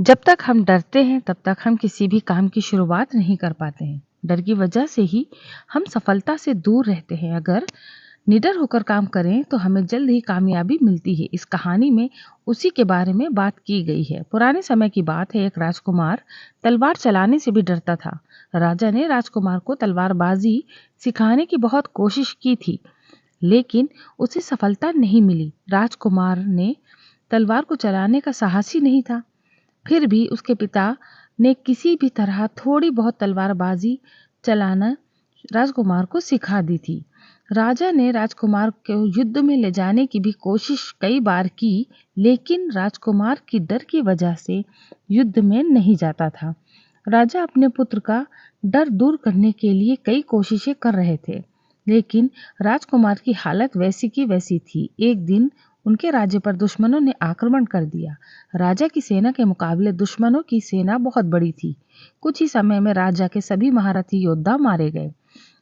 जब तक हम डरते हैं तब तक हम किसी भी काम की शुरुआत नहीं कर पाते हैं। डर की वजह से ही हम सफलता से दूर रहते हैं। अगर निडर होकर काम करें तो हमें जल्द ही कामयाबी मिलती है। इस कहानी में उसी के बारे में बात की गई है। पुराने समय की बात है, एक राजकुमार तलवार चलाने से भी डरता था। राजा ने राजकुमार को तलवारबाजी सिखाने की बहुत कोशिश की थी, लेकिन उसे सफलता नहीं मिली। राजकुमार ने तलवार को चलाने का साहस ही नहीं था। फिर भी उसके पिता ने किसी भी तरह थोड़ी बहुत तलवारबाजी चलाना राजकुमार को सिखा दी थी। राजा ने राजकुमार को युद्ध में ले जाने की भी कोशिश कई बार की, लेकिन राजकुमार की डर की वजह से युद्ध में नहीं जाता था। राजा अपने पुत्र का डर दूर करने के लिए कई कोशिशें कर रहे थे, लेकिन राजकुमार की हालत वैसी की वैसी थी। एक दिन उनके राज्य पर दुश्मनों ने आक्रमण कर दिया। राजा की सेना के मुकाबले दुश्मनों की सेना बहुत बड़ी थी। कुछ ही समय में राजा के सभी महारथी योद्धा मारे गए।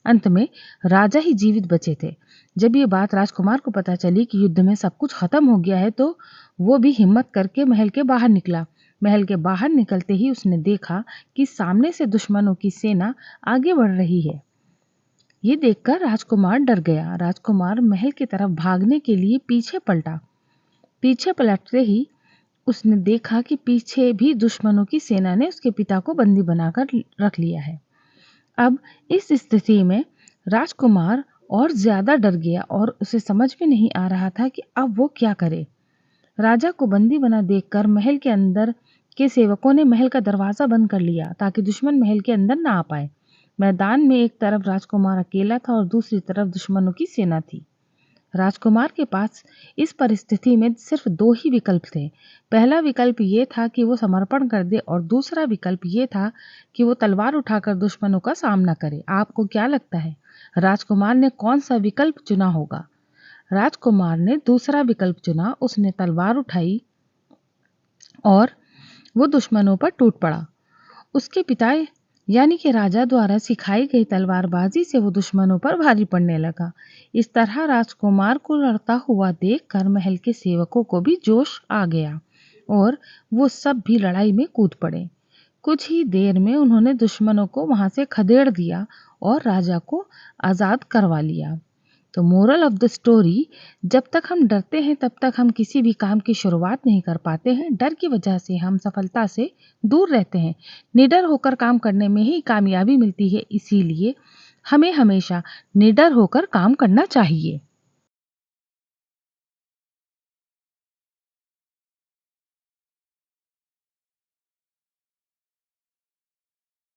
अंत में राजा ही जीवित बचे थे। जब ये बात राजकुमार को पता चली कि युद्ध में सब कुछ खत्म हो गया है, तो वो भी हिम्मत करके महल के बाहर निकला। महल के बाहर निकलते ही उसने देखा कि सामने से दुश्मनों की सेना आगे बढ़ रही है। ये देखकर राजकुमार डर गया। राजकुमार महल की तरफ भागने के लिए पीछे पलटा। पीछे पलटते ही उसने देखा कि पीछे भी दुश्मनों की सेना ने उसके पिता को बंदी बनाकर रख लिया है। अब इस स्थिति में राजकुमार और ज्यादा डर गया और उसे समझ में नहीं आ रहा था कि अब वो क्या करे। राजा को बंदी बना देखकर महल के अंदर के सेवकों ने महल का दरवाजा बंद कर लिया ताकि दुश्मन महल के अंदर ना आ पाए। मैदान में एक तरफ राजकुमार अकेला था और दूसरी तरफ दुश्मनों की सेना थी। राजकुमार के पास इस परिस्थिति में सिर्फ दो ही विकल्प थे। पहला विकल्प ये था कि वो समर्पण कर दे और दूसरा विकल्प ये था कि वो तलवार उठाकर दुश्मनों का सामना करे। आपको क्या लगता है, राजकुमार ने कौन सा विकल्प चुना होगा? राजकुमार ने दूसरा विकल्प चुना। उसने तलवार उठाई और वो दुश्मनों पर टूट पड़ा। उसके पिता यानी कि राजा द्वारा सिखाई गई तलवारबाजी से वो दुश्मनों पर भारी पड़ने लगा। इस तरह राजकुमार को लड़ता हुआ देखकर महल के सेवकों को भी जोश आ गया और वो सब भी लड़ाई में कूद पड़े। कुछ ही देर में उन्होंने दुश्मनों को वहां से खदेड़ दिया और राजा को आजाद करवा लिया। तो मोरल ऑफ द स्टोरी, जब तक हम डरते हैं तब तक हम किसी भी काम की शुरुआत नहीं कर पाते हैं। डर की वजह से हम सफलता से दूर रहते हैं। निडर होकर काम करने में ही कामयाबी मिलती है, इसीलिए हमें हमेशा निडर होकर काम करना चाहिए।